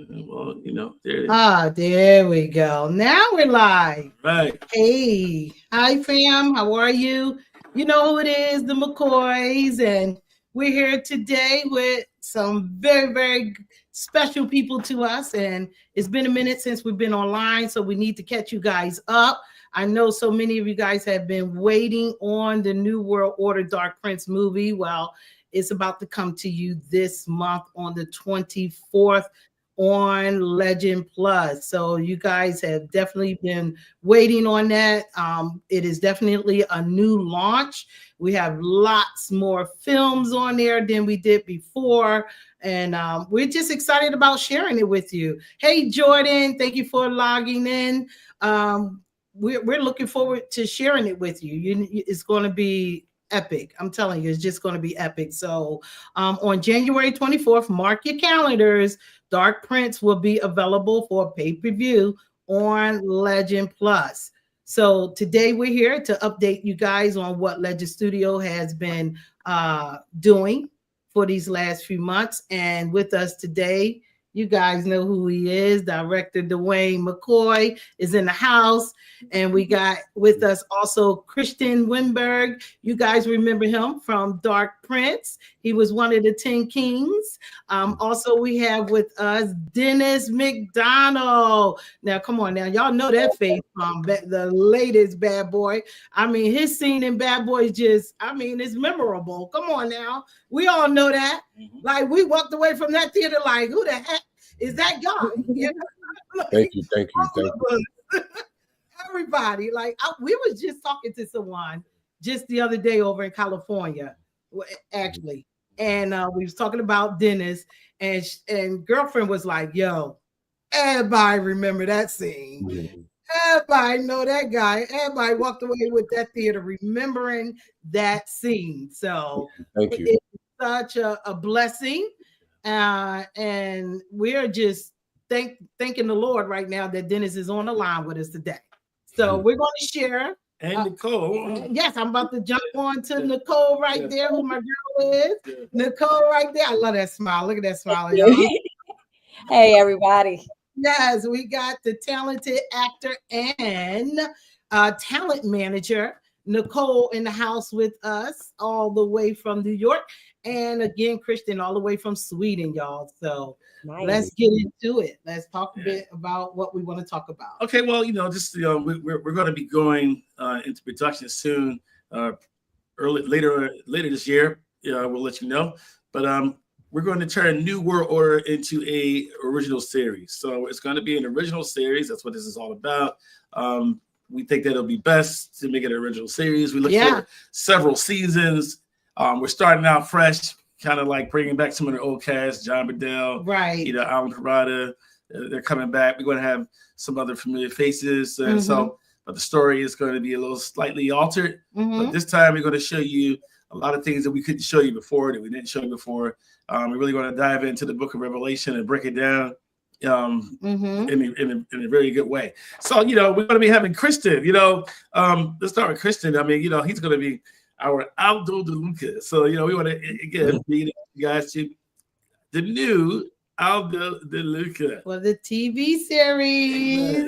Well, there it is. Ah, there we go. Now we're live. Right. Hey, hi fam. How are you? You know who it is, the McCoys, and we're here today with some very, very special people to us. And it's been a minute since we've been online, so we need to catch you guys up. I know so many of you guys have been waiting on the New World Order Dark Prince movie. Well, it's about to come to you this month on the 24th on Legend Plus. So you guys have definitely been waiting on that. It is definitely a new launch. We have lots more films on there than we did before. And we're just excited about sharing it with you. Hey, Jordan, thank you for logging in. We're looking forward to sharing it with you. It's going to be epic. I'm telling you, it's just going to be epic. So on January 24th, mark your calendars. Dark Prince will be available for pay-per-view on Legend Plus. So today we're here to update you guys on what Legind Studio has been doing for these last few months. And with us today, you guys know who he is. Director Dwayne McCoy is in the house. And we got with us also Christian Winberg. You guys remember him from Dark Prince. He was one of the 10 Kings. Also, we have with us Dennis McDonald. Now, come on now. Y'all know that face from the latest Bad Boy. I mean, his scene in Bad Boy it's memorable. Come on now. We all know that. Like, we walked away from that theater like, who the heck is that guy? Thank you. Everybody, we was just talking to someone just the other day over in California, actually, and we was talking about Dennis, and girlfriend was like, "Yo, everybody remember that scene. Mm-hmm. Everybody know that guy. Everybody walked away with that theater remembering that scene." So thank you. It's such a blessing, and we're just thanking the Lord right now that Dennis is on the line with us today. So we're going to share. And Nicole. Yes, I'm about to jump on to Nicole right there, who my girl is. Nicole right there. I love that smile. Look at that smile, y'all. Hey, everybody. Yes, we got the talented actor and talent manager, Nicole, in the house with us all the way from New York. And again, Christian, all the way from Sweden, y'all. So let's get into it. Let's talk a bit about what we want to talk about. Okay, well, we're going to be going into production soon, later this year. We'll let you know. But we're going to turn New World Order into a original series. So it's going to be an original series. That's what this is all about. We think that it'll be best to make it an original series. We look for several seasons. We're starting out fresh, kind of like bringing back some of the old cast, John Bedell, right? Alan Parada. They're coming back. We're going to have some other familiar faces, and but the story is going to be a little slightly altered. But this time, we're going to show you a lot of things that we couldn't show you before, that we didn't show you before. We're really going to dive into the Book of Revelation and break it down in a very good way. So, we're going to be having Christian. Let's start with Christian. I mean, he's going to be our Aldo De Luca. So, we want to again meet you guys to the new Aldo De Luca. Well, the TV series.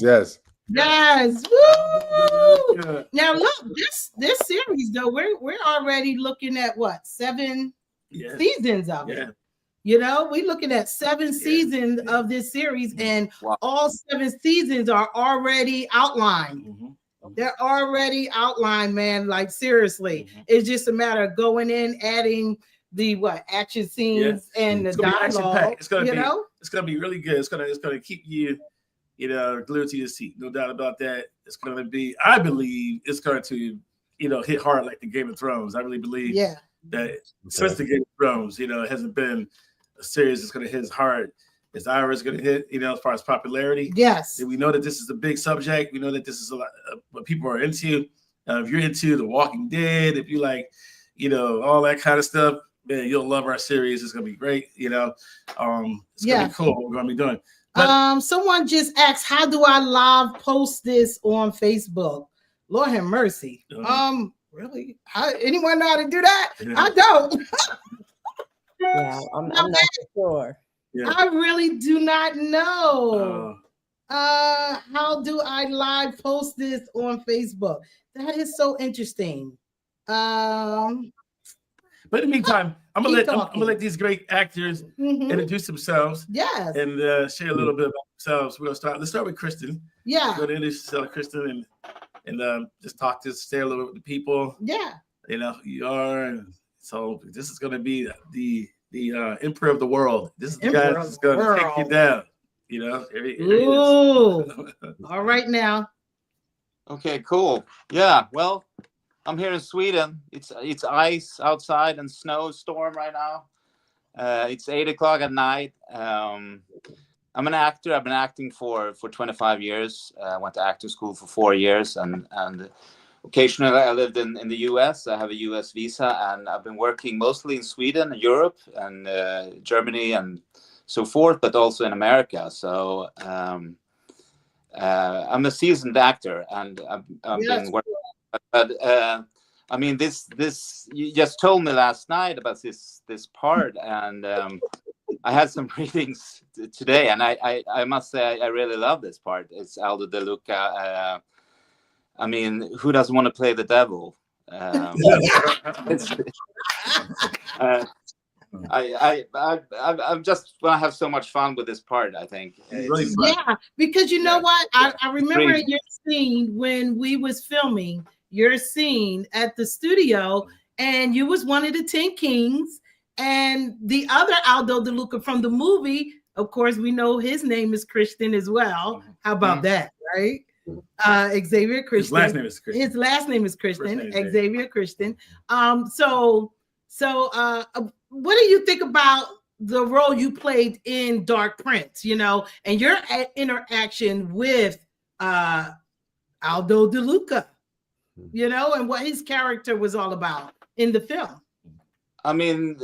Yes. Yes. Woo! Now look, this series though, we're already looking at what, 7 seasons of it. We're looking at 7 seasons of this series, and all 7 seasons are already outlined. They're already outlined, man. Like seriously, it's just a matter of going in, adding the action scenes and the dialogue. It's gonna be really good. It's gonna keep you, glued to your seat. No doubt about that. It's gonna be. I believe it's going to, hit hard like the Game of Thrones. I really believe that since the Game of Thrones, it hasn't been a series that's gonna hit as hard as Ira is going to hit, as far as popularity. Yes. And we know that this is a big subject. We know that this is a lot what people are into. If you're into The Walking Dead, if you like, all that kind of stuff, man, you'll love our series. It's going to be great. It's going to be cool what we're going to be doing. But, someone just asked, how do I live post this on Facebook? Lord have mercy. Really? Anyone know how to do that? I don't. I'm not sure. Yeah. I really do not know. How do I live post this on Facebook? That is so interesting. But in the meantime, I'm Keep gonna talking. let these great actors Mhm. introduce themselves Yes. and share a little bit about themselves. We're gonna start. Let's start with Kristen. Yeah. Go to introduce Kristen and just share a little bit with the people. Yeah. You know who you are. And so this is gonna be the emperor of the world. This is the guy that's gonna take you down. You know. Ooh. All right now. Okay, cool. Yeah, well, I'm here in Sweden. It's ice outside and snowstorm right now. It's 8 o'clock at night. I'm an actor. I've been acting for 25 years. I went to acting school for 4 years, and occasionally I lived in the US. I have a US visa, and I've been working mostly in Sweden, Europe, and Germany, and so forth, but also in America. So I'm a seasoned actor, and I've been working. But I mean, this you just told me last night about this part, and I had some readings today, and I must say I really love this part. It's Aldo De Luca. I mean, who doesn't want to play the devil? I'm just gonna have so much fun with this part. I think. Yeah, because you know what? I remember your scene when we was filming your scene at the studio, and you was one of the 10 Kings, and the other Aldo De Luca from the movie. Of course, we know his name is Christian as well. How about that, right? Xavier Christian. His last name is Christian. Xavier Christian. So what do you think about the role you played in Dark Prince, you know, and your interaction with Aldo De Luca, you know, and what his character was all about in the film? I mean,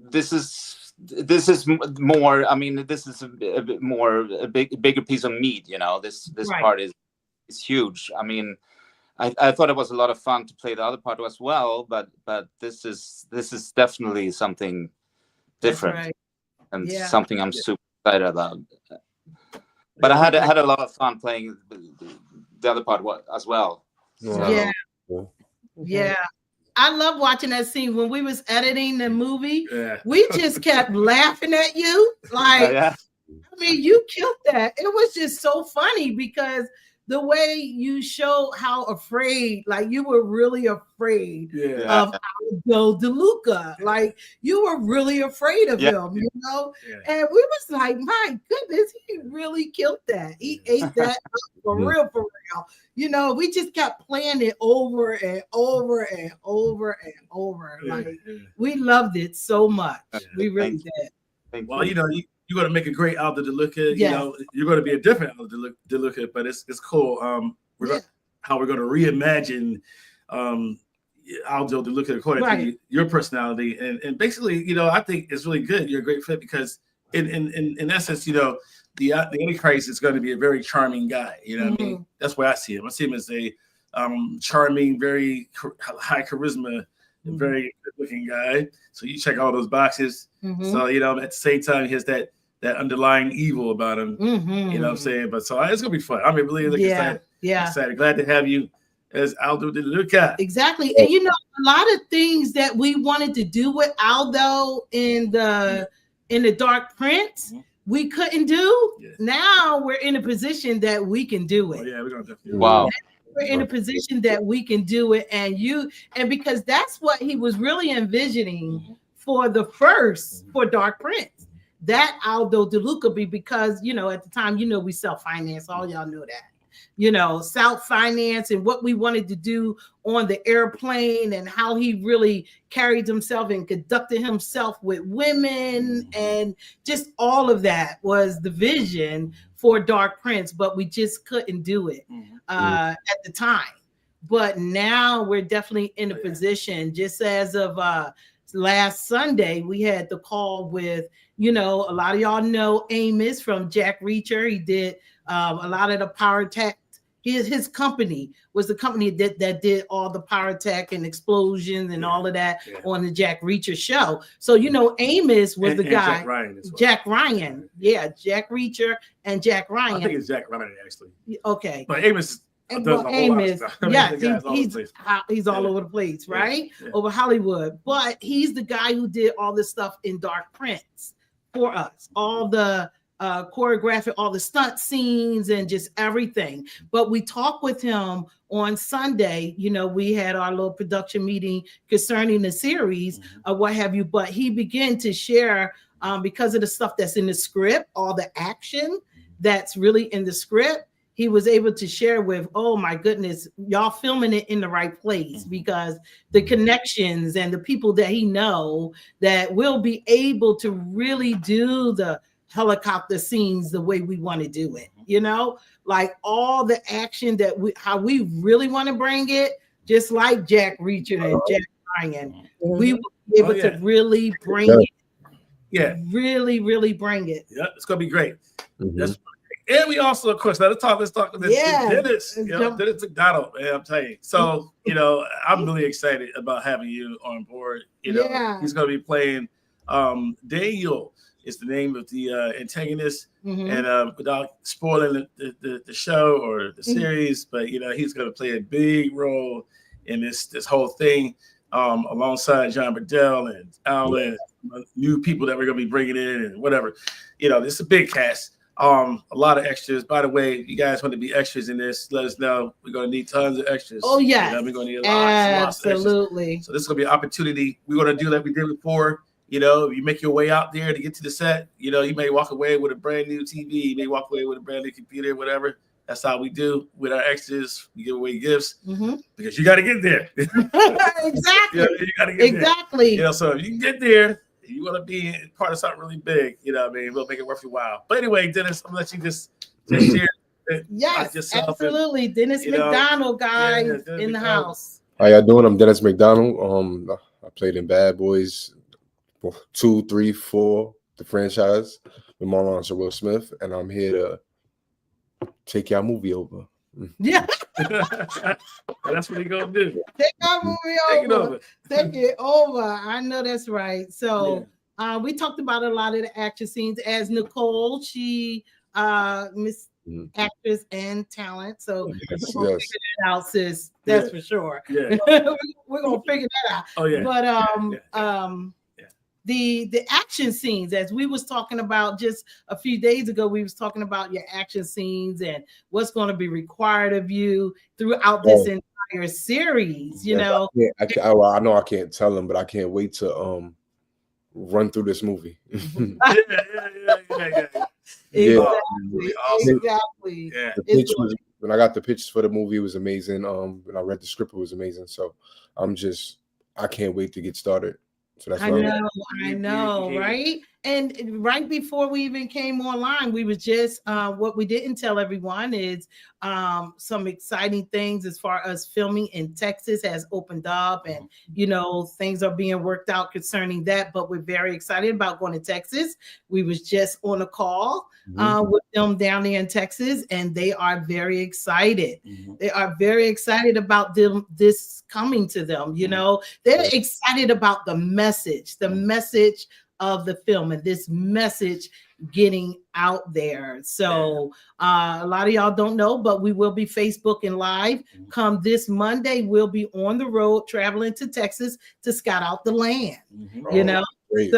this is more. I mean, this is a bit more a bigger piece of meat. You know, this part is huge. I mean, I thought it was a lot of fun to play the other part as well, but this is definitely something different, and something I'm super excited about. But I had a lot of fun playing the other part as well. So. Yeah. I love watching that scene when we was editing the movie. We just kept laughing at you. Like, I mean, you killed that. It was just so funny because the way you show how afraid, like you were really afraid of Aldo De Luca. Like you were really afraid of him, you know? And we was like, my goodness, he really killed that. He ate that up for real. You know, we just kept playing it over and over and over and over. Like we loved it so much. We really did. Well, you know, you're going to make a great Aldo De Luca. You know, you're going to be a different Aldo De Luca, but it's cool. How we're going to reimagine Aldo De Luca according to your personality, and basically, you know, I think it's really good. You're a great fit because in essence, you know, the Antichrist is going to be a very charming guy. You know what I mean? That's why I see him. I see him as a charming, very high charisma, very good-looking guy. So you check all those boxes. So you know, at the same time, he has that underlying evil about him. You know what I'm saying? But so it's gonna be fun. I'm really excited. Excited. Glad to have you as Aldo De Luca. Exactly. And you know, a lot of things that we wanted to do with Aldo in the Dark Prince, we couldn't do. Now we're in a position that we can do it. We're gonna definitely. Wow. We're in a position that we can do it, and because that's what he was really envisioning for Dark Prince. That Aldo De Luca because, you know, at the time, you know, we self-finance, all y'all know that, you know, self-finance and what we wanted to do on the airplane and how he really carried himself and conducted himself with women and just all of that was the vision for Dark Prince, but we just couldn't do it at the time. But now we're definitely in a position, just as of last Sunday, we had the call with, you know, a lot of y'all know Amos from Jack Reacher. He did a lot of the Power Attack his company was the company that did all the pyrotech and explosions and all of that on the Jack Reacher show. So Amos was the guy. Jack Ryan as well. Jack Ryan, Jack Reacher and Jack Ryan. I think it's Jack Ryan actually. Okay, but Amos. Amos, he's all Yeah. over the place, right? Yeah. Over Hollywood. But he's the guy who did all this stuff in Dark Prince for us, all the choreographic, all the stunt scenes and just everything. But we talked with him on Sunday. We had our little production meeting concerning the series or what have you. But he began to share because of the stuff that's in the script, all the action that's really in the script. He was able to share with, oh my goodness, y'all filming it in the right place, because the connections and the people that he know that will be able to really do the helicopter scenes the way we want to do it, like all the action that how we really want to bring it, just like Jack Reacher and Jack Ryan, we will be able to really bring it. Yeah. Really, really bring it. Yeah, it's gonna be great. That's and we also, of course, let's talk about this. Dennis McDonald, man, I'm telling you. So, I'm really excited about having you on board. He's going to be playing Daniel is the name of the antagonist. And without spoiling the show or the series, but, he's going to play a big role in this whole thing alongside John Burdell and Alan, new people that we're going to be bringing in and whatever. It's a big cast. A lot of extras. By the way, if you guys want to be extras in this, let us know. We're going to need tons of extras. Oh, yeah. We're going to need lots of absolutely. So this is going to be an opportunity. We're going to do like we did before. You make your way out there to get to the set. You may walk away with a brand new TV. You may walk away with a brand new computer, whatever. That's how we do with our extras. We give away gifts because you got to get there. Exactly. You got to get there. So if you can get there, you want to be part of something really big, we'll make it worth your while. But anyway, Dennis, I'm gonna let you just share. Yes, absolutely. Dennis McDonald, guy in the house. How y'all doing? I'm Dennis McDonald. I played in Bad Boys 2, 3, 4, the franchise with Marlon Sir Will Smith, and I'm here to take y'all movie over. Yeah. That's what he gonna do. Take our movie over. Take it over. I know that's right. So we talked about a lot of the action scenes. As Nicole, she Miss actress and talent. So we're gonna figure that out, sis. That's for sure. Yeah. We're gonna figure that out. Oh yeah. But the action scenes, as we was talking about just a few days ago, we was talking about your action scenes and what's going to be required of you throughout this entire series. I know I can't tell them, but I can't wait to run through this movie. Exactly. Yeah. The pitch was, when I got the pitch for the movie, it was amazing. When I read the script, it was amazing. So I can't wait to get started. So that's I know, right? And right before we even came online, we was just what we didn't tell everyone is some exciting things as far as filming in Texas has opened up, and things are being worked out concerning that. But we're very excited about going to Texas. We was just on a call with them down there in Texas, and they are very excited. They are very excited about this coming to them. They're excited about the message of the film and this message getting out there. So a lot of y'all don't know, but we will be Facebooking live come this Monday. We'll be on the road traveling to Texas to scout out the land. Great.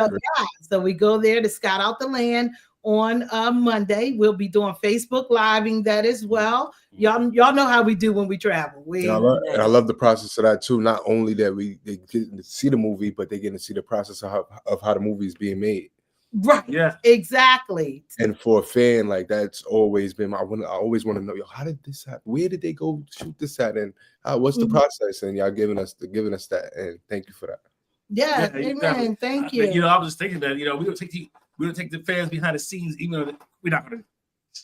So we go there to scout out the land on Monday. We'll be doing Facebook living that as well. Y'all know how we do when we travel. I love the process of that too. Not only that they get to see the movie, but they get to see the process of how the movie is being made. Right. Yeah. Exactly. And for a fan, like that's always been I always want to know, how did this happen? Where did they go shoot this at? And what's the process? And y'all giving us that. And thank you for that. Yeah. Amen. Thank you. I was just thinking that, we don't take the fans behind the scenes, even though we're not going to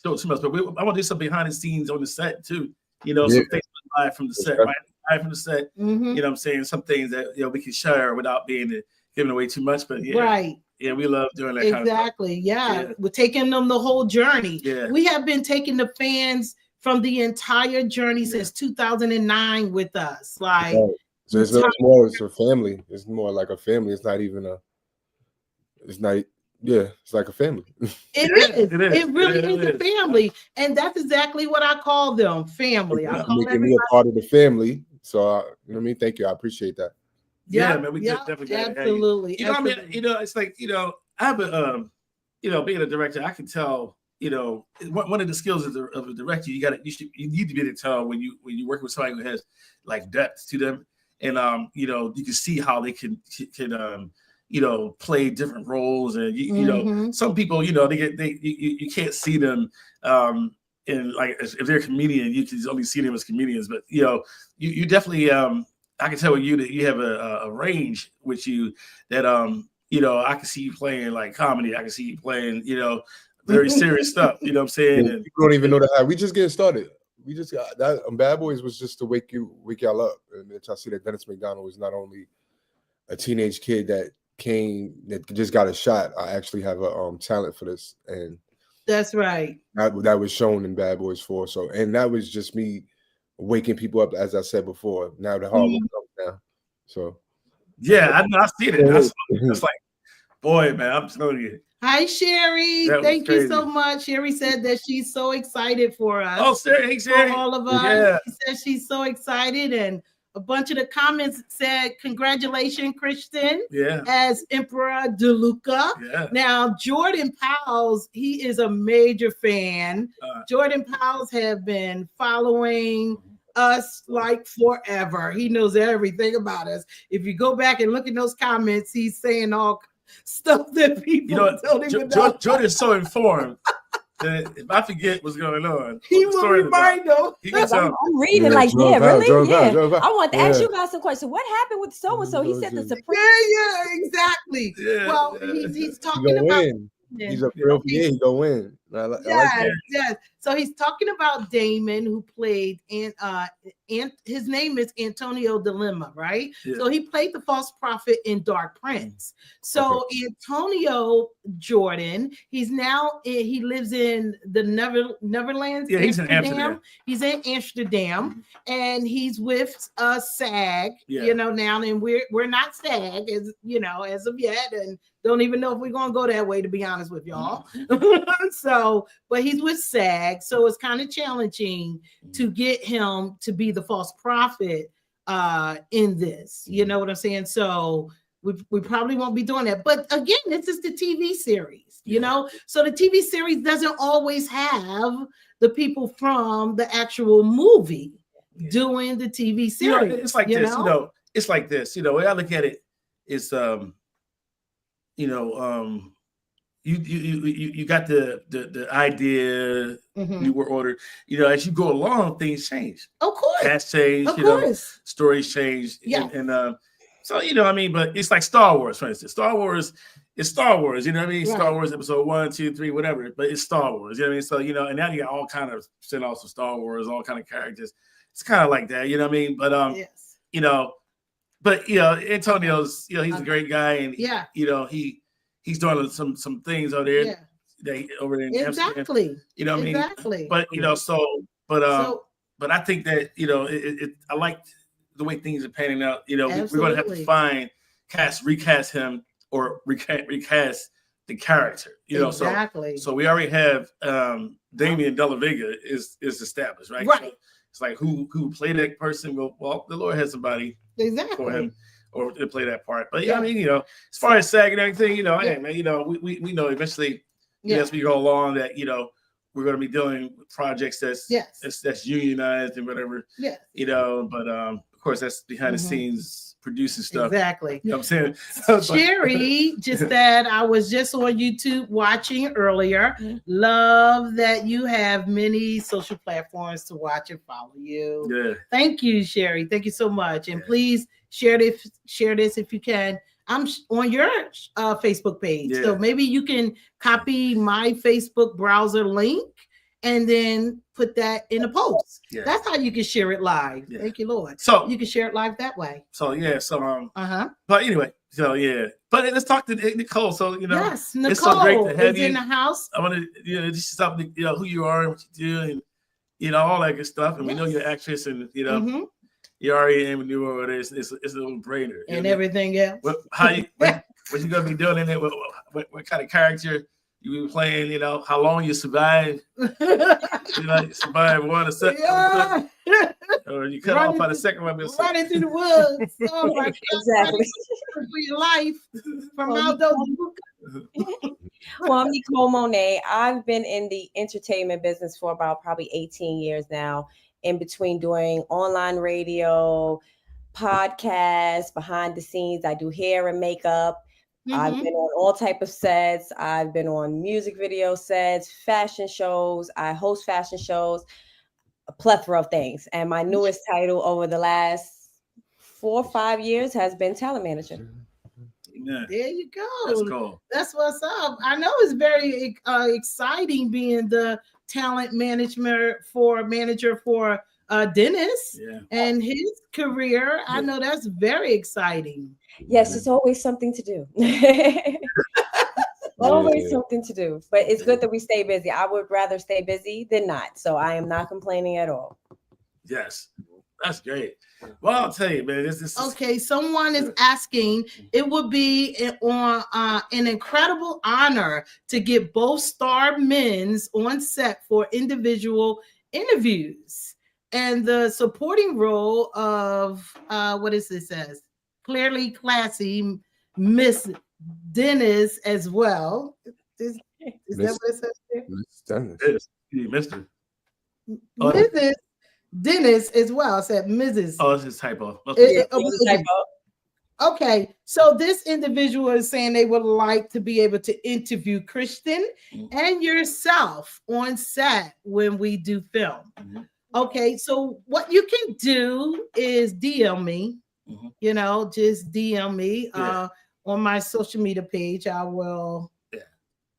show too much, but I want to do some behind the scenes on the set too. Some things live from the set, right? Live from the set. I'm saying some things that we can share without being giving away too much. But right. Yeah, we love doing that kind of stuff. Exactly. Yeah. We're taking them the whole journey. Yeah. We have been taking the fans from the entire journey since 2009 with us. Like, Right. So it's more. It's a family. It's more like a family. It's not even a. It's not. Yeah, it's like a family. It really is a family, and that's exactly what I call them, family. I call making me a part of the family. So you know what I mean. Thank you. I appreciate that. Yeah, man. We definitely absolutely. You know, I mean, it's like I have a being a director, I can tell. One of the skills of a director, you need to be able to tell when you work with somebody who has like depth to them, and you can see how they can play different roles, and some people you can't see them in like if they're a comedian, you can only see them as comedians, but you definitely I can tell with you that you have a range with you that I can see you playing like comedy, I can see you playing very serious stuff, you know what I'm saying? And people don't even know that. We just getting started. We just got that. Bad Boys was just to wake y'all up. And I see that Dennis McDonald is not only a teenage kid that just got a shot. I actually have a talent for this, and that's right. That was shown in Bad Boys 4. So, and that was just me waking people up, as I said before. Now the hard work comes now. So, yeah, I see it. That's like, boy, man, I'm telling you. Hi, Sherry. Thank you so much. Sherry said that she's so excited for us. Oh, Sherry. For all of us. Yeah. She said she's so excited. And a bunch of the comments said, congratulations, Christian, as Emperor DeLuca. Yeah. Now, Jordan Powell's, he is a major fan. Jordan Powell's have been following us like forever. He knows everything about us. If you go back and look at those comments, he's saying all stuff that people don't even know. Jordan's so informed that if I forget what's going on, he will remind them. I'm reading really? I want to ask you about some questions. What happened with so-and-so? He said the Supreme. Yeah, exactly. Yeah, well, he's talking about. He's a real he gonna win. Yes. So he's talking about Damon, who played and his name is Antonio Dilemma, right? Yeah. So he played the false prophet in Dark Prince. So Antonio Jordan, he lives in the Netherlands. Yeah, he's in Amsterdam. He's in Amsterdam, and he's with SAG. Now, and we're not SAG as of yet, and don't even know if we're gonna go that way, to be honest with y'all. So, but he's with SAG, so it's kind of challenging to get him to be the false prophet in this. You know what I'm saying? So we probably won't be doing that. But again, this is the TV series, so the TV series doesn't always have the people from the actual movie doing the TV series. It's like this, it's like this. The way I look at it is you got the idea, New World Order. As you go along, things change. Of course, cast change. Of course, stories change. Yeah, and so but it's like Star Wars, for instance. Star Wars is Star Wars. Right. Star Wars Episode 1, 2, 3, whatever. But it's Star Wars. So and now you got all kind of spin-offs of Star Wars, all kind of characters. It's kind of like that. But yes. But Antonio's he's a great guy, and he's doing some things over there. Yeah. Over there in exactly. Amsterdam, exactly. But but I think that I like the way things are panning out. We're going to have to recast him or recast the character. Exactly. So we already have Damian De La Vega is established, right? Right. So it's like who played that person? Well, the Lord has somebody for him or to play that part. But as far as SAG and everything, hey man, we know eventually as we go along that we're going to be doing projects that's unionized and whatever. Yeah. But of course that's behind the scenes producing stuff. Exactly. You know what I'm saying? Sherry just said, I was just on YouTube watching earlier. Love that you have many social platforms to watch and follow you. Yeah. Thank you, Sherry. Thank you so much. And please share this if you can. I'm on your Facebook page. Yeah. So maybe you can copy my Facebook browser link and then put that in a post. Yeah. That's how you can share it live. Yeah. Thank you, Lord. So you can share it live that way. So but anyway, but let's talk to Nicole. So yes, Nicole it's so great to have is you in the house. I want to just stop who you are and what you do, all that good stuff. And we know you're an actress, and you're already in New World Order. It's a little brainer. And everything else. What you gonna be doing in it? What kind of character you be playing? How long you survive? Survive one, or you cut off by the second one. Running through the woods. Oh my God. Exactly. For your life from Aldo. Well, I'm Nicole Monet. I've been in the entertainment business for about probably 18 years now, in between doing online radio, podcasts, behind the scenes. I do hair and makeup. I've been on all type of sets. I've been on music video sets, fashion shows. I host fashion shows, a plethora of things. And my newest title over the last 4 or 5 years has been talent manager. Yeah. There you go. That's cool. That's what's up. I know it's very exciting being the talent manager for Dennis and his career. I know that's very exciting. Yes, it's always something to do. Always something to do. But it's good that we stay busy. I would rather stay busy than not. So I am not complaining at all. Yes. That's great. Well, I'll tell you, man. This is okay. Someone is asking. It would be an incredible honor to get both star men's on set for individual interviews, and the supporting role of what is this as? Clearly classy Miss Dennis as well. Is that what it says there? Miss Dennis. Mr. Mrs. Dennis as well. I said Mrs. Oh, it's his typo. Okay, so this individual is saying they would like to be able to interview Christian and yourself on set when we do film. Okay, so what you can do is DM me. Just DM me on my social media page. I will.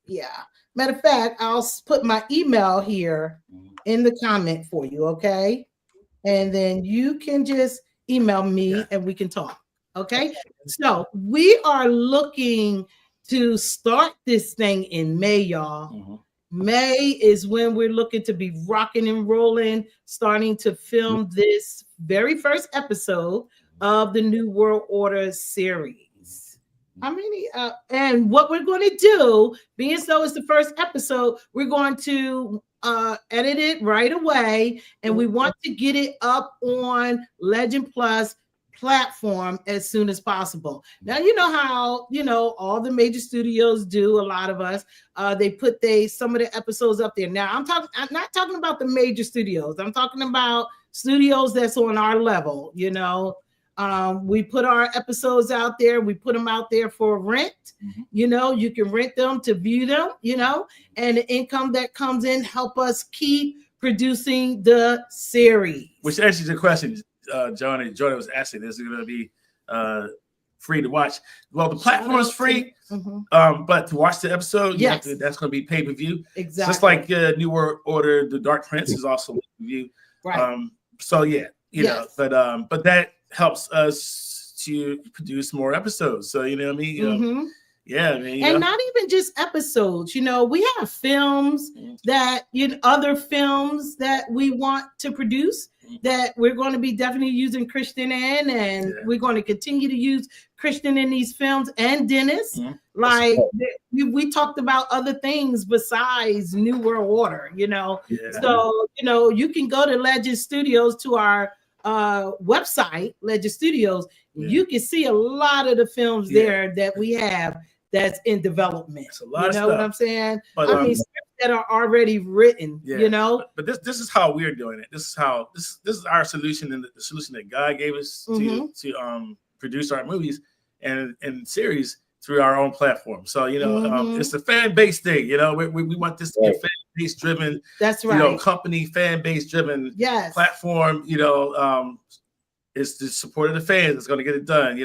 Yeah. Matter of fact, I'll put my email here in the comment for you, okay? And then you can just email me and we can talk, okay? So we are looking to start this thing in May, y'all. May is when we're looking to be rocking and rolling, starting to film this very first episode of the New World Order series. How many? And what we're going to do, being so it's the first episode, we're going to edit it right away, and we want to get it up on Legind Plus platform as soon as possible. Now, you know how all the major studios do. A lot of us, they put some of the episodes up there. Now, I'm not talking about the major studios. I'm talking about studios that's on our level. We put our episodes out there. We put them out there for rent. You can rent them to view them, and the income that comes in help us keep producing the series. Which answers the question, Jordan was asking, is it going to be free to watch? Well, the platform is free, but to watch the episode, that's going to be pay-per-view. Exactly. Just like New World Order, The Dark Prince is also pay-per-view. Right. But that helps us to produce more episodes. So, what I mean? And not even just episodes. We have films that, other films that we want to produce that we're going to be definitely using Christian in, and we're going to continue to use Christian in these films and Dennis. Like we talked about other things besides New World Order, So, you can go to Legind Studios, to our website, Legind Studios. You can see a lot of the films there that we have that's in development. What I'm saying? But, that are already written, But this is how we're doing it. This is our solution, and the solution that God gave us to produce our movies and series through our own platform. So it's a fan base thing. We want this to be a fan base driven. That's right. Company fan base driven platform. It's the support of the fans that's going to get it done.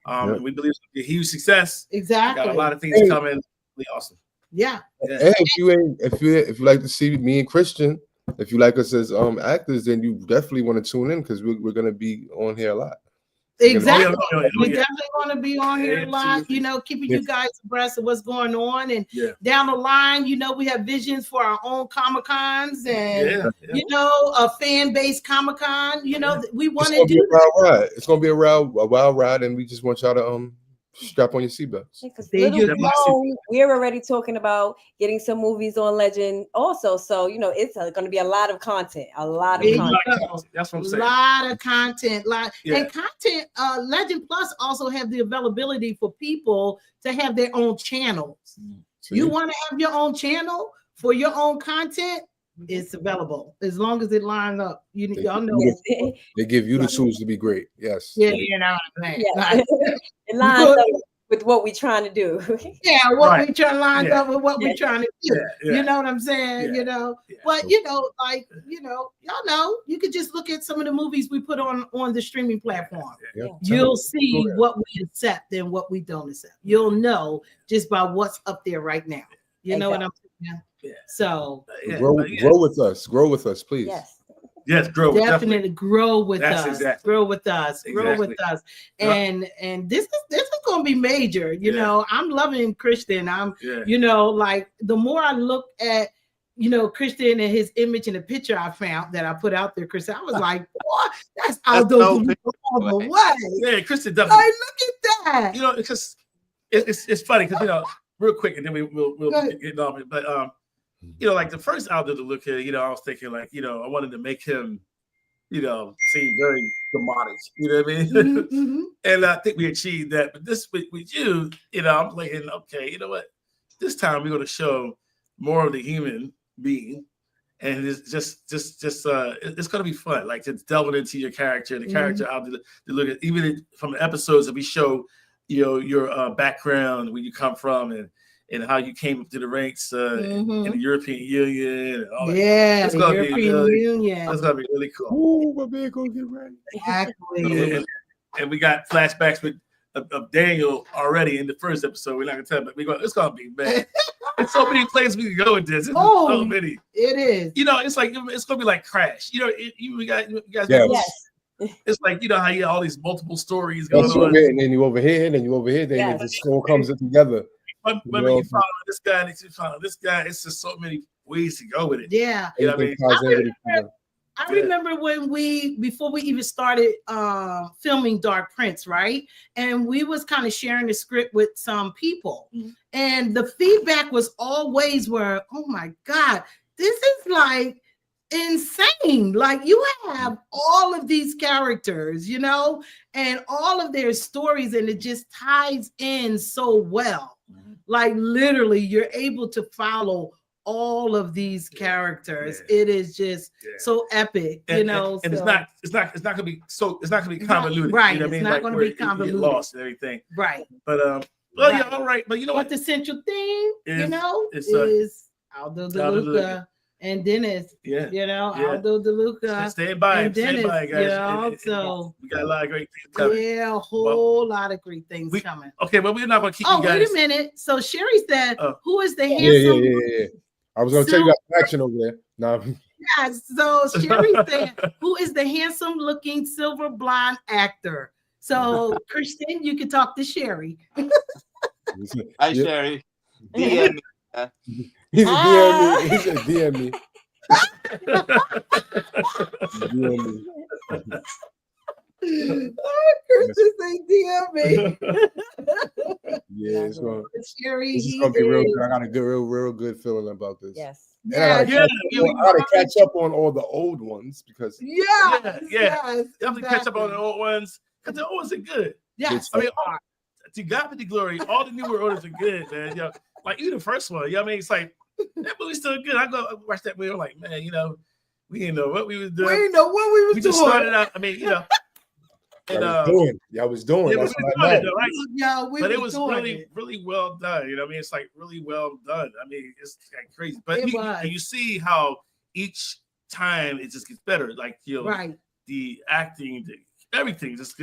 And we believe it's going to be a huge success. Exactly. Got a lot of things coming. Really awesome. Yeah. And if you like to see me and Christian, if you like us as actors, then you definitely want to tune in, because we're going to be on here a lot. Exactly. Oh, yeah. We're definitely going to be on here a lot, Absolutely. you know, keeping Yes. you guys abreast of what's going on. And Yeah. down the line, you know, we have visions for our own Comic-Cons and, Yeah. you know, a fan-based Comic-Con. You know, we want It's to gonna be do a wild ride. It's gonna be a wild ride, and we just want y'all to strap on your seatbelts. Because There little you go. known, we're already talking about getting some movies on Legend also. So, you know, it's going to be a lot of content, a lot of There you content. go. That's what I'm A saying. lot of content, Yeah. and content. Legend Plus also have the availability for people to have their own channels. See? You want to have your own channel for your own content? It's available as long as it lines up. Y'all know. Yes. They give you the tools to be great. Yes. Yeah, you know what I'm saying. Yeah. It lines up with what we're trying to do. Yeah, what Right. we trying to line Yeah. up with what we're trying to do. Yeah. You know what I'm saying? Yeah. You know, Yeah. but you know, like y'all know, you could just look at some of the movies we put on the streaming platform. Yeah. You'll see Go ahead. what we accept and what we don't accept. You'll know just by what's up there right now. You know what I'm saying? Yeah. So Yeah. Grow with us. Grow with us, please. Yes. Yes, grow. definitely grow with That's us. exactly. Grow with us. Grow with Exactly. us. Yeah. And this is going to be major. You Yeah. know, I'm loving Christian. Yeah. You know, like the more I look at, you know, Christian and his image in the picture I found that I put out there, Christian, I was like, boy, that's Aldo so DeLuca all the way. Yeah, Kristen Like, definitely. look at that. You know, it's just it's funny because you know, real quick, and then we'll Go ahead. get on it. But you know, like the first Aldo DeLuca, you know, I was thinking like, you know, I wanted to make him, you know, seem very demonic. You know what I mean? Mhm. And I think we achieved that. But this with you, you know, I'm thinking, okay, you know what? This time we're going to show more of the human being, and it's it's going to be fun. Like just delving into your character, the character out to look at, even from the episodes that we show, you know, your background, where you come from, and how you came up to the ranks in the European Union and all that. Yeah, It's the gonna be European really- Union. That's gonna be really cool. Ooh, my man gonna get ready. Exactly. And we got flashbacks of Daniel already in the first episode. We're not gonna tell, but it's gonna be bad. There's so many places we can go with this. There's so many. It is. You know, it's like it's gonna be like Crash. You know, you guys. Yeah. Yes. It's like, you know how you have all these multiple stories That's going on. over, and then you over here, and then you over here, then Yes. it just all comes together. But when you follow this guy, and you follow this guy, it's just so many ways to go with it. Yeah. You know what I mean? Everything ties in with each other. I remember when before we even started filming Dark Prince, right? And we was kind of sharing the script with some people. And the feedback was always where, oh my God, this is like insane. Like you have all of these characters, you know, and all of their stories, and it just ties in so well. Like literally, you're able to follow all of these characters. It is just so epic, you know. And so, it's not gonna be convoluted. Right, You know what I it's mean? not Like, gonna where be you get convoluted. lost and everything. right. But Right. yeah, all right. But you know But what? the central theme, you know, it's, is Aldo Aldo DeLuca and Dennis. Yeah. You know, Yeah. Aldo DeLuca Stand by, and stand Dennis. by, You guys. know, so we got a lot of great things coming. yeah, a whole lot of great things coming. Okay, but we're not gonna keep Oh, you guys. wait a minute. So Sherry said, "Who is the Yeah. handsome?" I was gonna tell you got some action over there. Nah. Yeah, so Sherry said, "Who is the handsome-looking silver blonde actor?" So Christian, you can talk to Sherry. Hi, Sherry. DM me. He said DM me. He said DM me. DM me. Christian say DM me. Yeah, it's gonna. Sherry, This is he gonna be real is- good. I got a good, real good feeling about this. Yes. And I gotta catch up on all the old ones because Yes, You have to catch up on exactly. the old ones because the old ones are good. Yes, I mean, to God be the glory. All the newer orders are good, man. You know, like even the first one. You know what I mean? It's like that movie's still good. I go watch that movie. I'm like, man, you know, we didn't know what we was doing. we didn't know what we was We doing. just started out. I mean, you know, and y'all was doing. yeah, That's we what was I doing it, know. though, right? Yeah, we But it was was doing really, it. really well done. You know what I mean? It's like really well done. I mean, it's like crazy. But It you, was. and you see how each time it just gets better. Like, you know, Right. the acting, everything just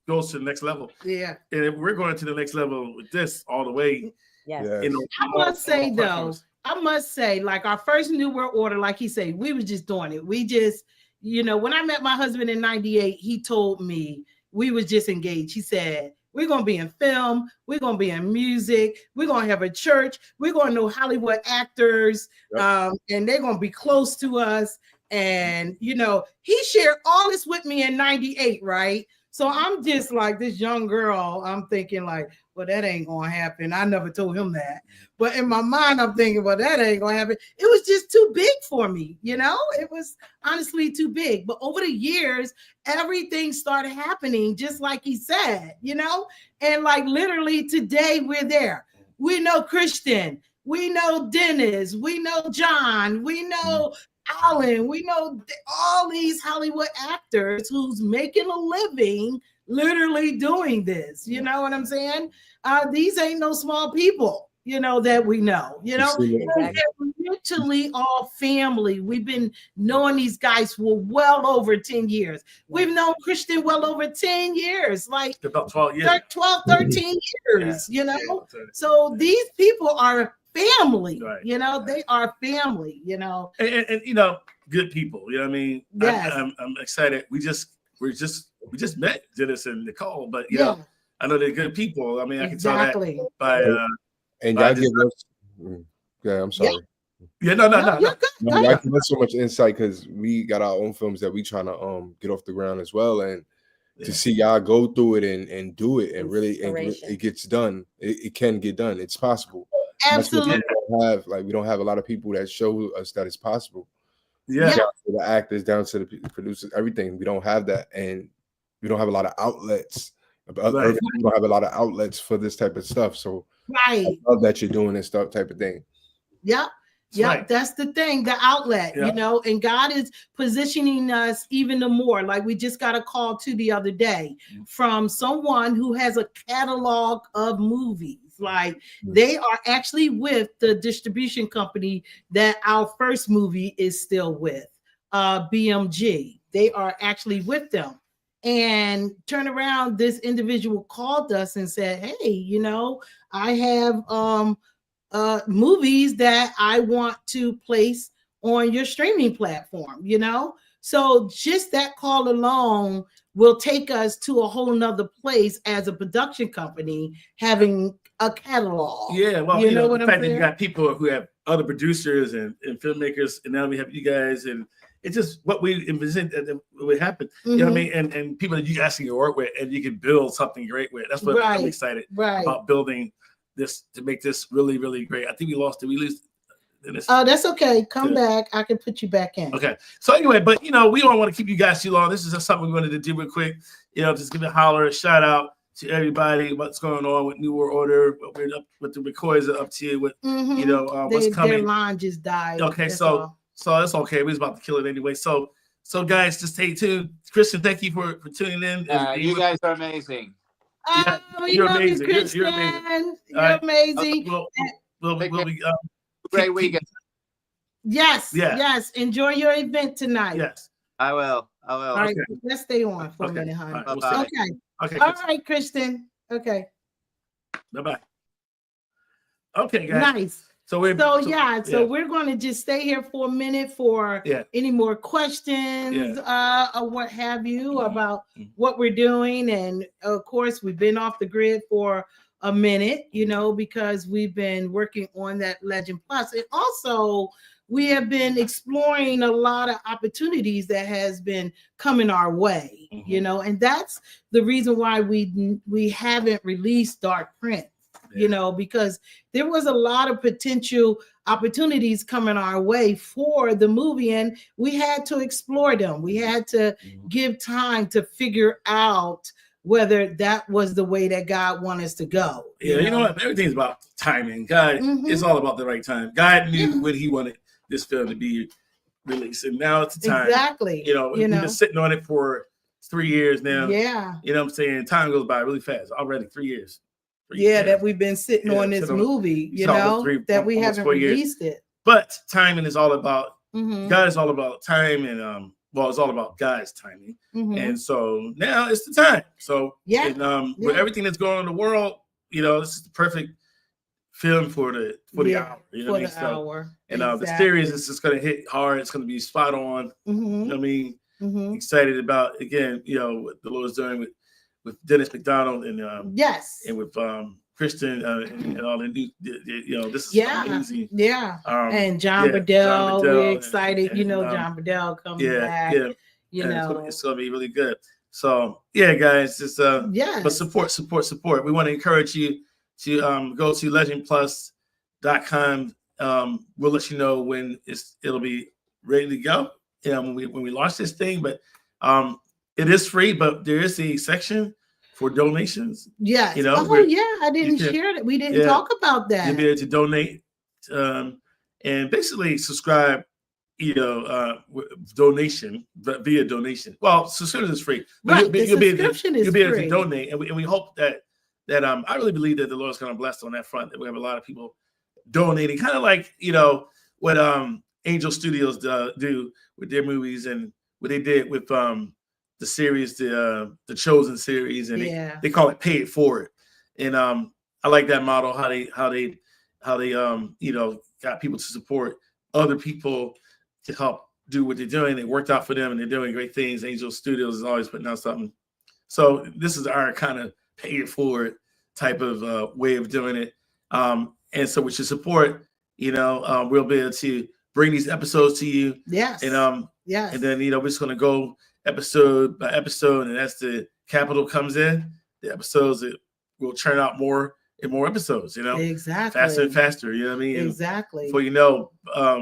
goes to the next level. Yeah. And if we're going to the next level with this all the way. Yes. Yes. You know, I must say all though, platforms. I must say, like our first New World Order, like he said, we was just doing it. We just, you know, when I met my husband in '98, he told me, we was just engaged. He said, we're going to be in film. We're going to be in music. We're going to have a church. We're going to know Hollywood actors, and they're going to be close to us. And, you know, he shared all this with me in 98, right? So I'm just like this young girl. I'm thinking like, well, that ain't going to happen. I never told him that. But in my mind, I'm thinking, well, that ain't going to happen. It was just too big for me. You know, it was honestly too big. But over the years, everything started happening just like he said, you know, and like literally today we're there. We know Christian. We know Dennis. We know John. We know Alan, we know all these Hollywood actors who's making a living literally doing this. You know what I'm saying? These ain't no small people, you know, that we know, you know, they're literally all family. We've been knowing these guys for well over 10 years. We've known Christian well over 10 years, like about 12 years. 12, 13 years, you know? So these people are family, you know, they are family, you know, and you know, good people. You know what I mean? Yes. I'm excited. We just met Dennis and Nicole, but you know, I know they're good people. I mean, I can tell that by and y'all give us. Yeah, I'm sorry. Yeah, no. Y'all give us so much insight because we got our own films that we trying to get off the ground as well, and to see y'all go through it and do it and really it gets done. It can get done. It's possible. Absolutely. We don't have a lot of people that show us that it's possible. Yeah. Down to the actors, down to the producers, everything. We don't have that, and we don't have a lot of outlets. We don't have a lot of outlets for this type of stuff. So I love that you're doing this stuff type of thing. Yep. Yeah, that's the thing, the outlet, you know, and God is positioning us even more. Like we just got a call to the other day from someone who has a catalog of movies. Like they are actually with the distribution company that our first movie is still with, BMG. They are actually with them. And turn around, this individual called us and said, hey, you know, I have movies that I want to place on your streaming platform, you know? So just that call alone will take us to a whole nother place as a production company having a catalog. Yeah, well, you know the what fact I'm that you saying? got people who have other producers and filmmakers, and now we have you guys, and it's just what we envisioned that would happen. You know what I mean? And people that you actually work with and you can build something great with. That's what I'm excited about building this to make this really, really great. I think we lost it. We lose. Oh, that's okay. Come back. I can put you back in. Okay. So anyway, but you know, we don't want to keep you guys too long. This is just something we wanted to do real quick. You know, just give a holler, a shout out to everybody. What's going on with New World Order? What we're up, what the McCoys are up to. With you know, what's coming. Their line just died. Okay, so it's okay. We was about to kill it anyway. So guys, just stay tuned. Christian, thank you for tuning in. You guys are amazing. You're amazing. You're amazing. You're amazing. We'll be great weekend. Yes. Enjoy your event tonight. Yes, I will. All right, let's stay on for a minute, honey. All right, okay. All right, Kristen. Okay. Bye. Okay, guys. Nice. So we're going to just stay here for a minute for any more questions or what have you about what we're doing. And of course, we've been off the grid for a minute, you know, because we've been working on that Legind Plus. And also, we have been exploring a lot of opportunities that has been coming our way, you know, and that's the reason why we haven't released Dark Print. You know, because there was a lot of potential opportunities coming our way for the movie, and we had to explore them. We had to give time to figure out whether that was the way that God wanted us to go. Yeah, you know what? Everything's about timing. God, it's all about the right time. God knew when He wanted this film to be released, and now it's the time. Exactly. You know, we've been sitting on it for 3 years now. Yeah. You know what I'm saying? Time goes by really fast. Already 3 years. That we've been sitting on this movie, you know, that we haven't released it. But timing is all about, God is all about time, and it's all about God's timing. And so now it's the time. So with everything that's going on in the world, you know, this is the perfect film for the hour. You know what I mean? And the series is just gonna hit hard. It's gonna be spot on. You know what I mean? Excited about, again, you know, what the Lord's doing with with Dennis McDonald and Yes. and with Kristen and all the new, this is Yeah. amazing. Yeah. And John yeah, Burdell, John Burdell we're excited. and, John Burdell coming back. Yeah. You and know, it's gonna be really good. So yeah, guys, just yes. but support. We want to encourage you to go to legendplus.com. We'll let you know when it'll be ready to go. When we launch this thing, but it is free, but there is a section for donations. Yes. You know, I didn't share that. We didn't talk about that. You'll be able to donate and basically subscribe. Donation via donation. Well, subscription is free, but right. You'll be able to donate, and we hope that I really believe that the Lord's going to bless on that front. That we have a lot of people donating, kind of like what Angel Studios do with their movies and what they did with the series, the Chosen series, and they call it Pay It Forward. And I like that model, how they got people to support other people to help do what they're doing. It worked out for them and they're doing great things. Angel Studios is always putting out something. So this is our kind of pay it forward type of way of doing it. And so with your support, we'll be able to bring these episodes to you. Yes. And yes. And then we're just gonna go episode by episode, and as the capital comes in, the episodes will churn out more and more episodes, exactly, faster and faster. You know what I mean? Exactly. Before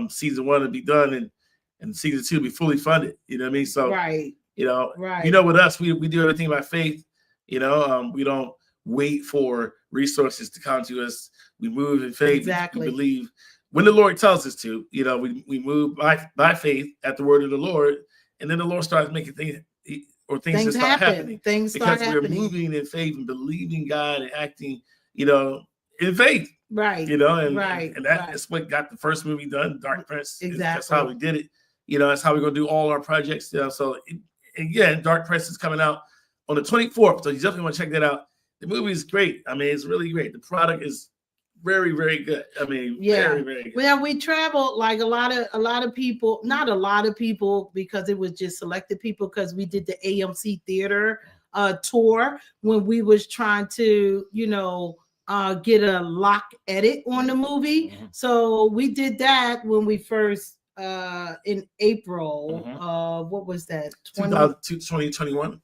season 1 will be done and season 2 will be fully funded. You know what I mean? So right. Right. With us, we do everything by faith. We don't wait for resources to come to us. We move in faith. Exactly. We believe when the Lord tells us to. We move by faith at the word of the Lord, and then the Lord starts making things just start happening. Things start happening. Because we're moving in faith and believing God and acting, in faith. Right. And that's what got the first movie done, Dark Prince. Exactly. That's how we did it. That's how we're gonna do all our projects. So again, Dark Prince is coming out on the 24th. So you definitely want to check that out. The movie is great. I mean, it's really great. The product is very, very good. I mean, very, very good. Well, we traveled like a lot of people, not a lot of people because it was just selected people, because we did the AMC theater tour when we was trying to, get a lock edit on the movie. Mm-hmm. So we did that when we first in April what was that, 2021,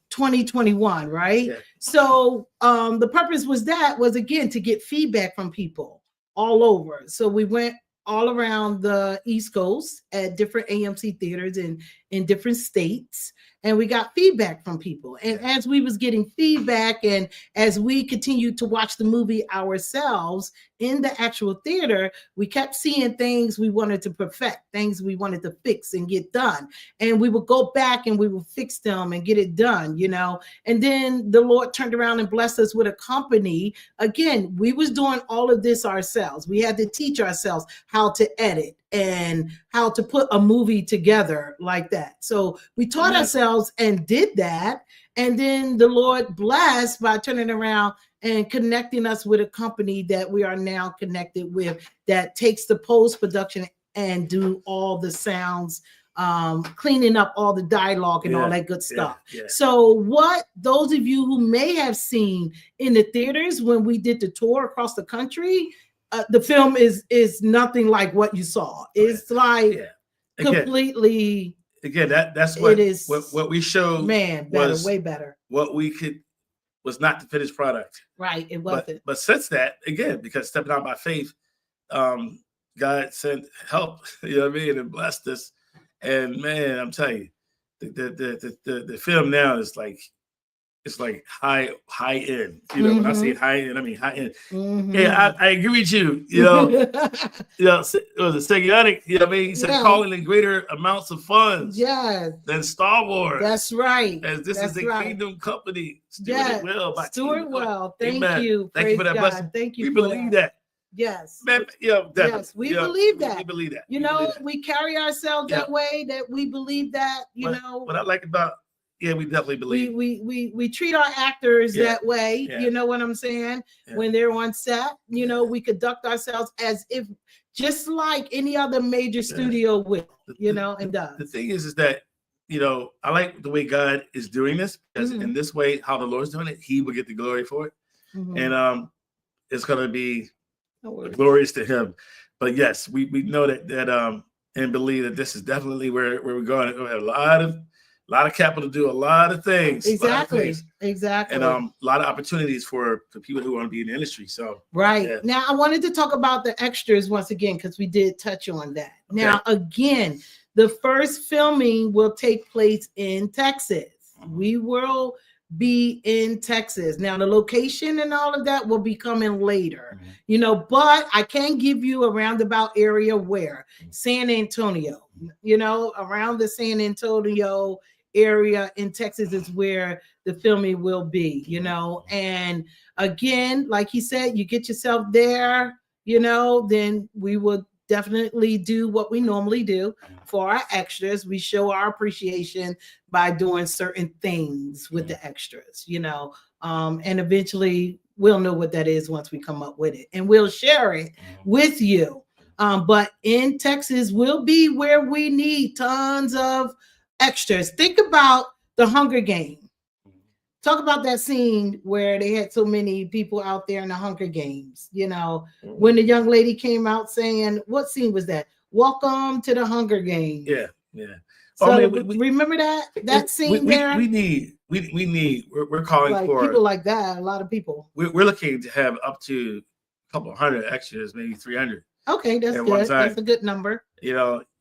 right? Yeah. So the purpose was again to get feedback from people all over. So we went all around the East Coast at different AMC theaters in different states, and we got feedback from people. And as we was getting feedback, and as we continued to watch the movie ourselves in the actual theater, we kept seeing things we wanted to perfect, things we wanted to fix and get done. And we would go back and we would fix them and get it done, And then the Lord turned around and blessed us with a company. Again, we was doing all of this ourselves. We had to teach ourselves how to edit and how to put a movie together like that. So we taught ourselves and did that. And then the Lord blessed by turning around and connecting us with a company that we are now connected with, that takes the post-production and do all the sounds, cleaning up all the dialogue and all that good stuff. So what those of you who may have seen in the theaters when we did the tour across the country, the film is nothing like what you saw. It's like completely. Again, that's what it is. What we showed, better, way better. What we could was not the finished product. Right, it wasn't. But since that, again, because stepping out by faith, God sent help. You know what I mean, and blessed us. And man, I'm telling you, the film now is like, it's like high end. When I say high end, I mean high end. Yeah, I agree with you. It was a Segonic. You know what I mean? He said calling in greater amounts of funds. Than Star Wars. That's right. As this is a kingdom company. Steward well. Steward well. Thank you. Thank you for that blessing. Thank you. We believe that. Yes. Man, yes, we believe that. We believe that. We carry ourselves that way, that we believe that, What I like about, we definitely believe. We treat our actors that way. You know what I'm saying? When they're on set, we conduct ourselves as if just like any other major studio will, and does. The thing is that I like the way God is doing this, because in this way, how the Lord's doing it, He will get the glory for it, and it's gonna be glorious to Him. But yes, we know that and believe that this is definitely where we're going. We're gonna have a lot of capital to do a lot of things. Exactly. And a lot of opportunities for people who want to be in the industry. So right. Now I wanted to talk about the extras once again, because we did touch on that. Okay. Now again, the first filming will take place in Texas. We will be in Texas. Now the location and all of that will be coming later, but I can give you a roundabout area where San Antonio, around the San Antonio area in Texas is where the filming will be, and again, like he said, you get yourself there, then we will definitely do what we normally do for our extras. We show our appreciation by doing certain things with the extras, and eventually we'll know what that is once we come up with it, and we'll share it with you. But in Texas will be where we need tons of extras. Think about the Hunger Games. Talk about that scene where they had so many people out there in the Hunger Games, when the young lady came out saying, what scene was that? Welcome to the Hunger Games. Yeah. So remember that scene there? We're calling like for people like that, a lot of people. We're looking to have up to a couple hundred extras, maybe 300. Okay, that's good. That's a good number.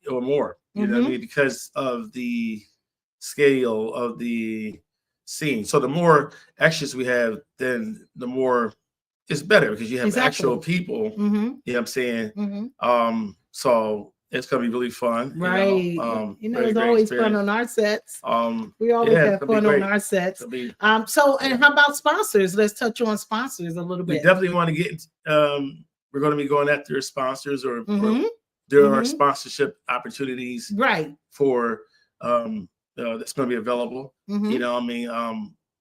Or more, know what I mean? Because of the scale of the scene. So the more extras we have, then the more it's better, because you have actual people. You know what I'm saying? So it's gonna be really fun. Right. It's always fun on our sets. We always have fun on our sets. And how about sponsors? Let's touch on sponsors a little bit. We definitely want to get we're going to be going after sponsors, or there are sponsorship opportunities for that's going to be available.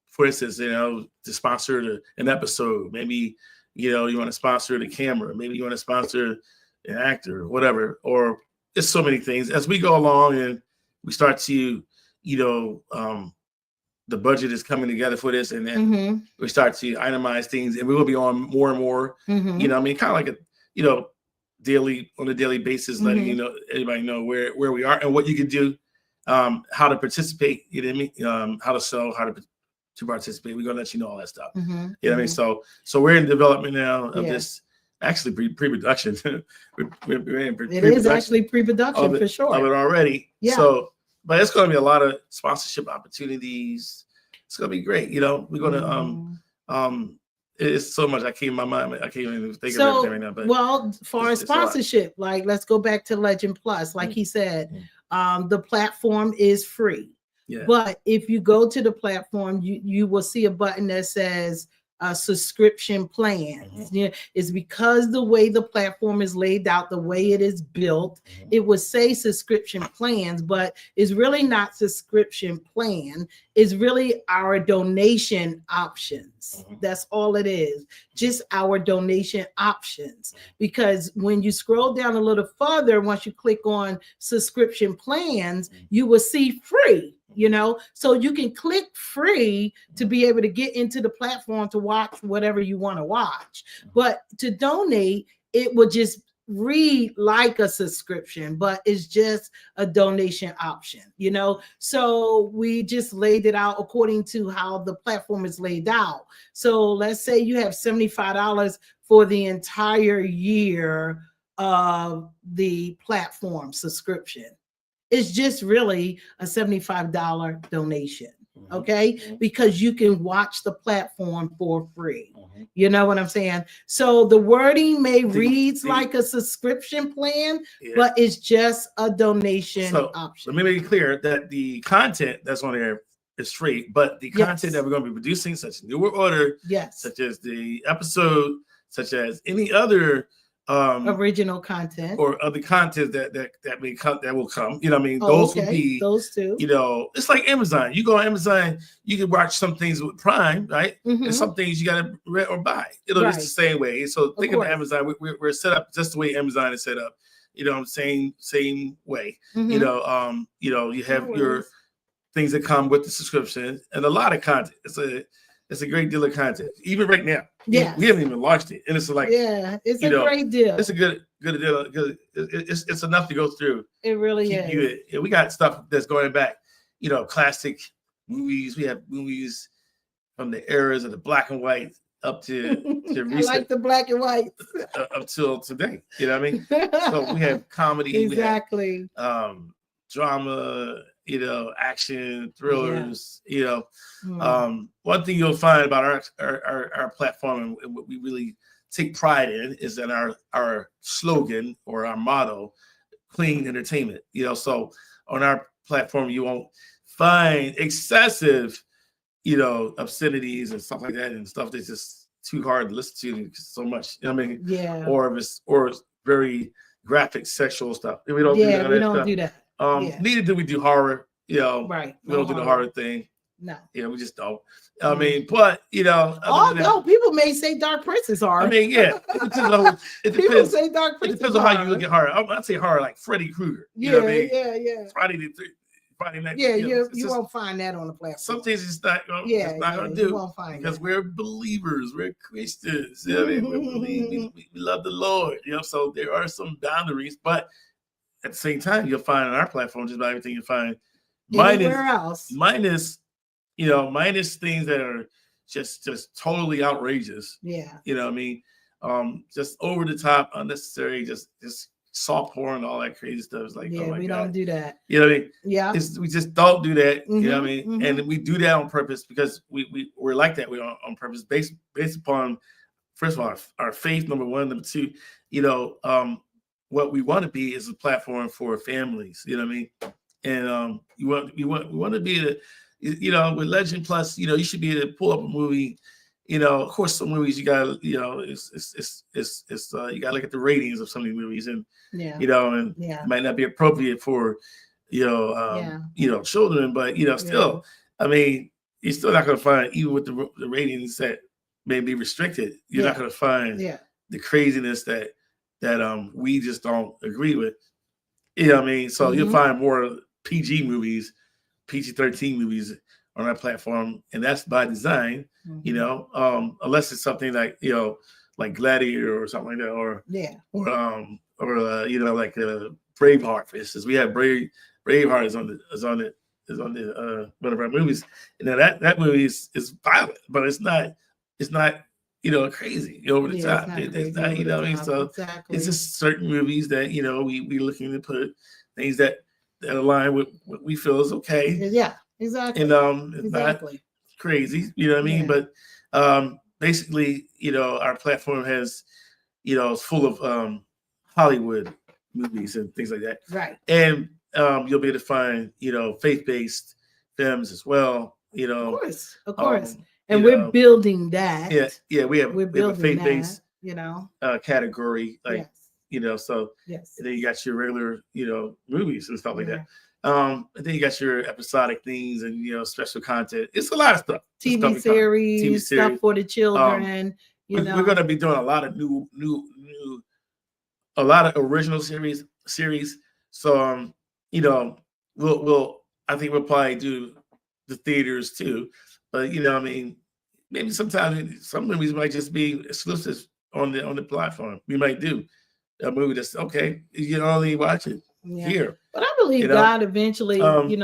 For instance, to sponsor an episode, maybe you want to sponsor the camera, maybe you want to sponsor an actor, whatever, or it's so many things. As we go along and we start to the budget is coming together for this, and then we start to itemize things, and we will be on more and more, kind of like a daily, on a daily basis, letting everybody know where we are and what you can do, how to participate, how to sell, how to participate. We're gonna let you know all that stuff. What I mean? So we're in development now of this, actually pre-production. we're in it is actually pre-production for sure of it already. So but it's going to be a lot of sponsorship opportunities. It's going to be great. We're going to it's so much I can't in my mind. I can't even think of everything right now. But well, for a sponsorship, like let's go back to Legend Plus. Like he said, the platform is free. But if you go to the platform, you will see a button that says subscription plans. It's because the way the platform is laid out, the way it is built, it would say subscription plans, but it's really not subscription plan. It's really our donation options. That's all it is, just our donation options. Because when you scroll down a little further, once you click on subscription plans, you will see free. So you can click free to be able to get into the platform to watch whatever you want to watch. But to donate, it will just read like a subscription, but it's just a donation option, So we just laid it out according to how the platform is laid out. So let's say you have $75 for the entire year of the platform subscription. It's just really a $75 donation, okay? Because you can watch the platform for free. You know what I'm saying? So the wording may read like a subscription plan, but it's just a donation option. Let me make it clear that the content that's on there is free, but the content that we're going to be producing, such as New World Order, such as the episode, such as any other original content or other content that may come, that will come, those will be those two. It's like Amazon. You go on Amazon, you can watch some things with Prime, right? And some things you gotta rent or buy. It's the same way. So think of Amazon. We're set up just the way Amazon is set up. Same way. You have things that come with the subscription, and a lot of content. It's a great deal of content. Even right now, Yes. we haven't even launched it, and it's like Yeah, it's you a know, great deal. it's a good deal. Good, it's enough to go through. It really Keep you is. in. And we got stuff that's going back, classic movies. We have movies from the eras of the black and white up to I recent, like the black and white. up till today. You know what I mean? So we have comedy, Exactly. we have drama, action, thrillers. One thing you'll find about our platform and what we really take pride in is that our slogan or our motto, clean entertainment. So on our platform you won't find excessive obscenities and stuff like that, and stuff that's just too hard to listen to so much. Yeah. Or it's very graphic sexual stuff. We don't do that. We don't do that. Neither do we do horror. Right. We don't do the horror thing. No. Yeah, we just don't. I mean, but although people may say Dark Prince is horror. I mean, yeah, it People depends. say Dark It Prince depends is on how horror. you look at horror. I'd say horror like Freddy Krueger. Yeah, Friday night. Yeah, you won't find that on the platform. Some things it's not. Yeah, gonna you do won't find because that. we're believers. We're Christians. You know what I mean? We love the Lord. So there are some boundaries, but at the same time, you'll find on our platform just about everything you find. Anywhere else. Minus things that are just totally outrageous. Yeah. You know what I mean? Just over the top, unnecessary, just soft porn, all that crazy stuff. It's like, oh my we God. don't do that. You know what I mean? Yeah. We just don't do that. You know what I Mhm, mean? mhm. And we do that on purpose because we're like that. We're on purpose based upon, first of all, our faith, number one. Number two, what we want to be is a platform for families. You know what I mean? And we want to be with Legind Plus, you should be able to pull up a movie. Of course, some movies you gotta, you gotta look at the ratings of some of these movies, and it might not be appropriate for, children, but still, I mean, you're still not gonna find, even with the ratings that may be restricted, you're not gonna find the craziness that we just don't agree with. You know what I mean? So you'll find more PG movies, PG-13 movies on our platform, and that's by design. Unless it's something like like Gladiator or something like that, or like Braveheart, for instance. We have Braveheart is on the one of our movies. That movie is violent, but it's not crazy over the top. It's not, what I mean? So exactly. it's just certain movies that we looking to put things that align with what we feel is okay. Yeah, exactly. And it's not crazy, you know what I mean? But basically, our platform has, it's full of Hollywood movies and things like that. Right. And you'll be able to find, faith-based films as well. Of course. And we're building that. Yeah, we have a faith-based category, like so and then you got your regular, movies and stuff like that. And then you got your episodic things and special content. It's a lot of stuff. TV series, stuff for the children. We're going to be doing a lot of a lot of original series. So I think we'll probably do the theaters too. But I mean, maybe sometimes some movies might just be exclusive on the platform. We might do a movie that's okay. You can only watch it here. But I believe God eventually,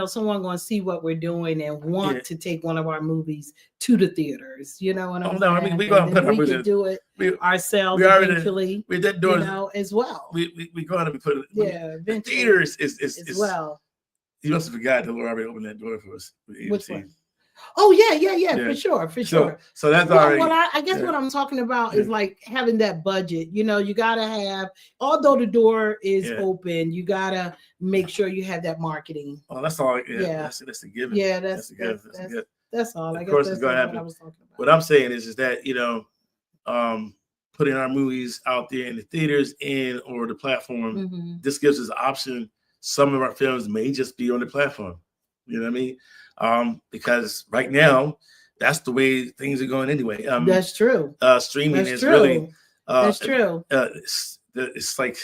someone going to see what we're doing and want to take one of our movies to the theaters. You know what I'm saying? I mean, we're going to put we can do it ourselves eventually. We're doing as well. We're going to be putting eventually. The theaters is as well. You must have forgot the Lord already opened that door for us. Which one? Oh yeah, for sure. So that's already. Well, I guess what I'm talking about is like having that budget. You gotta have, although the door is open, you gotta make sure you have that marketing. Oh, that's all. That's a given. Yeah, that's a given. That's all. Of course, it's gonna happen. I was talking about. What I'm saying is that putting our movies out there in the theaters or the platform, this gives us an option. Some of our films may just be on the platform. You know what I mean? Because right now, that's the way things are going anyway. That's true. Streaming is really. That's true. It's like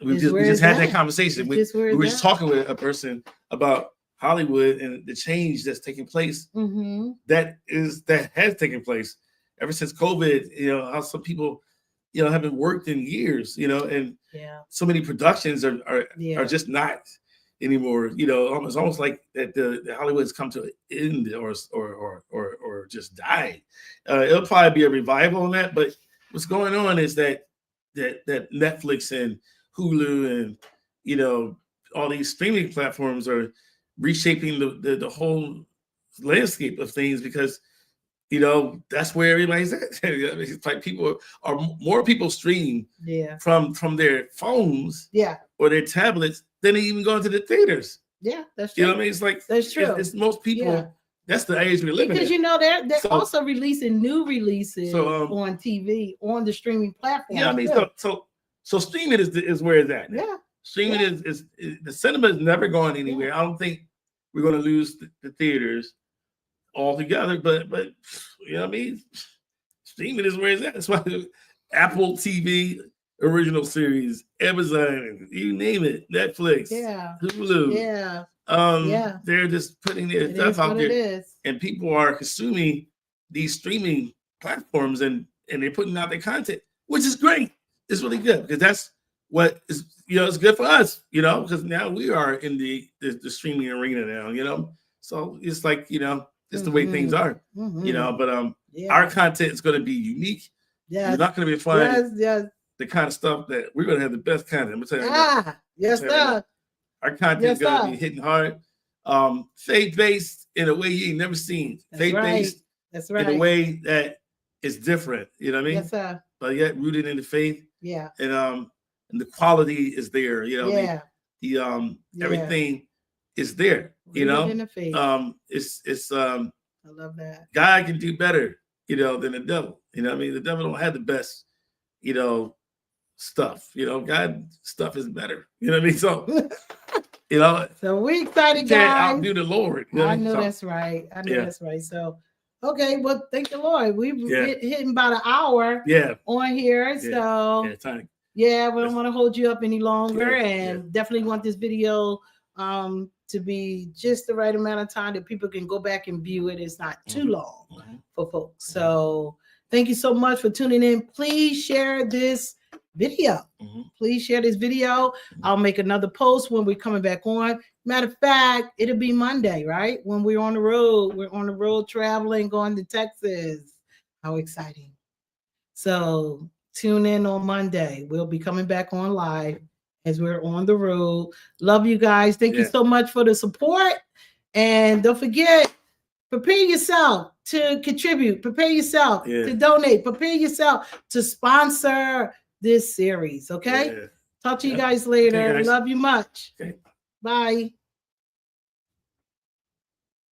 we just had that conversation. We were just talking with a person about Hollywood and the change that's taking place. Mm-hmm. That has taken place ever since COVID. You know how some people, you know, haven't worked in years. You know, and Yeah. so many productions are just not anymore. You know, it's almost like that the Hollywood's come to an end or just died. It'll probably be a revival on that. But what's going on is that Netflix and Hulu and, you know, all these streaming platforms are reshaping the whole landscape of things, because, you know, that's where everybody's at. I mean, it's like more people stream from their phones or their tablets than they even go into the theaters. Yeah, that's true. You know what I mean? It's like, that's true. It's most people. Yeah. That's the age we're living in. Because, you know, they're also releasing new releases on TV, on the streaming platform. Yeah, I mean, so streaming is where it's at. Yeah. Streaming is the cinema is never going anywhere. I don't think we're going to lose the theaters altogether, but you know what I mean? Streaming is where it's at. That's why Apple TV original series, Amazon, you name it, Netflix, Hulu. They're just putting their stuff out there, and people are consuming these streaming platforms, and they're putting out their content, which is great. It's really good, because that's what is, you know, it's good for us, you know, because now we are in the streaming arena now, you know. So it's like, you know, it's the way things are, you know. But our content is going to be unique. Yeah, it's not going to be fun. The kind of stuff that we're going to have the best content. I'm gonna tell you. Yes, sir. Our content is going to be hitting hard, faith-based in a way you ain't never seen. Faith-based, that's right, in a way that is different. You know what I mean? Yes, sir. But yet rooted in the faith. Yeah. And the quality is there. You know. Yeah. Everything is there. You know. In the faith. It's I love that. God can do better, you know, than the devil. You know what I mean? The devil don't have the best, you know, stuff. You know, God stuff is better. You know what I mean? So, you know. So we excited, guys. Can't outdo the Lord. You know? I know that's right. I know that's right. So, okay, well, thank the Lord. We've hitting about an hour. On here. So we don't want to hold you up any longer, and definitely want this video to be just the right amount of time that people can go back and view it. It's not too long for folks. So thank you so much for tuning in. Please share this video. Please share this video. I'll make another post when we're coming back on. Matter of fact, it'll be Monday, right? When we're on the road. We're on the road traveling, going to Texas. How exciting. So tune in on Monday. We'll be coming back on live as we're on the road. Love you guys. Thank you so much for the support. And don't forget, prepare yourself to contribute. Prepare yourself to donate. Prepare yourself to sponsor this series. Okay? Talk to you guys later. Love you much. Bye.